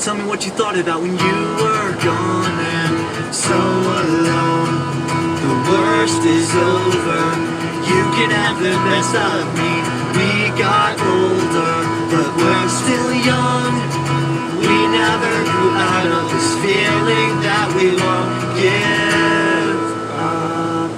tell me what you thought about when you were gone and so alone. The worst is over. You can have the best of me. We got older, but we're still young. We never grew out of this feeling that we won't give up.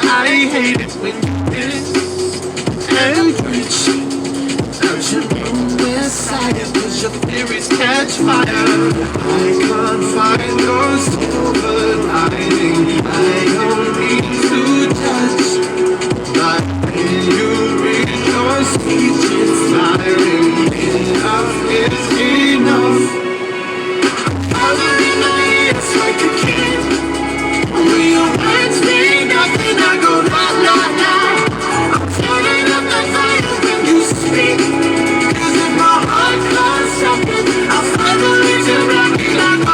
I hate it when you kiss and preach out your own messiah, 'cause your theories catch fire. I can't find your silver lining. I don't need to touch, but when you read your speech, it's firing. Enough is enough. Following my ears like a kid. When your words mean nothing, I go la la la. I'm turning up the fire when you speak. 'Cause if my heart can't stop it, I'll finally to rock it like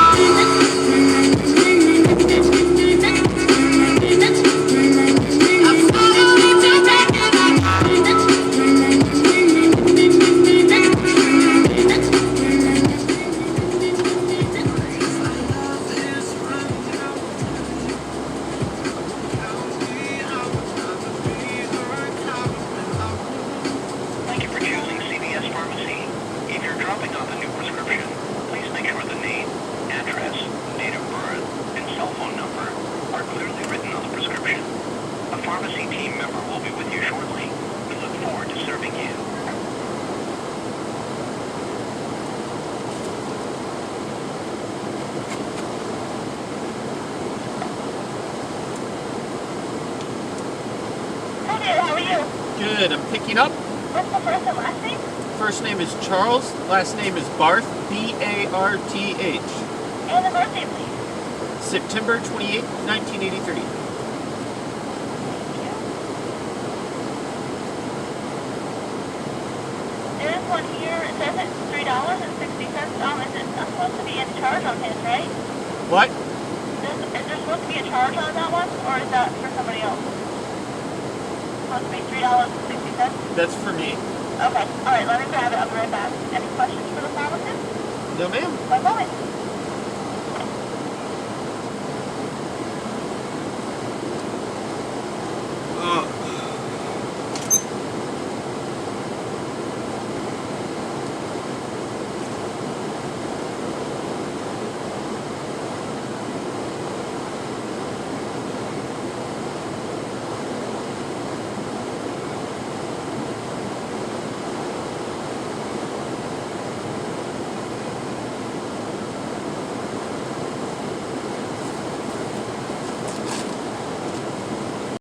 Good, I'm picking up. What's the first and last name? First name is Charles, last name is Barth, B-A-R-T-H. And the birthday, please. September 28, 1983. There is one here, it says it's $3.60. Is it not supposed to be any charge on his, right? What? Is there supposed to be a charge on that one, or is that for somebody else? Supposed to be $3.60? That's for me. Okay, alright, let me grab it, I'll be right back. Any questions for the pharmacist? No, ma'am. One moment.